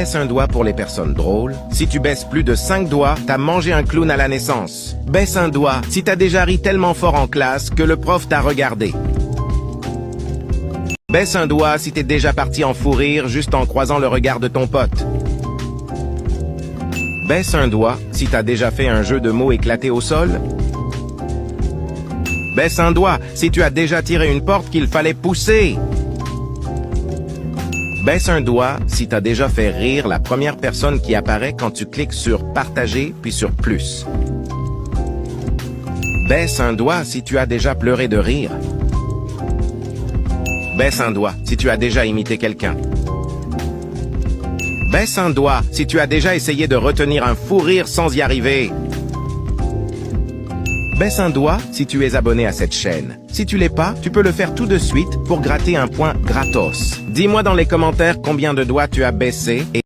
Baisse un doigt pour les personnes drôles. Si tu baisses plus de 5 doigts, t'as mangé un clown à la naissance. Baisse un doigt si t'as déjà ri tellement fort en classe que le prof t'a regardé. Baisse un doigt si t'es déjà parti en fou rire juste en croisant le regard de ton pote. Baisse un doigt si t'as déjà fait un jeu de mots éclaté au sol. Baisse un doigt si tu as déjà tiré une porte qu'il fallait pousser. Baisse un doigt si t'as déjà fait rire la première personne qui apparaît quand tu cliques sur « Partager » puis sur « Plus ». Baisse un doigt si tu as déjà pleuré de rire. Baisse un doigt si tu as déjà imité quelqu'un. Baisse un doigt si tu as déjà essayé de retenir un fou rire sans y arriver. Baisse un doigt si tu es abonné à cette chaîne. Si tu l'es pas, tu peux le faire tout de suite pour gratter un point gratos. Dis-moi dans les commentaires combien de doigts tu as baissé et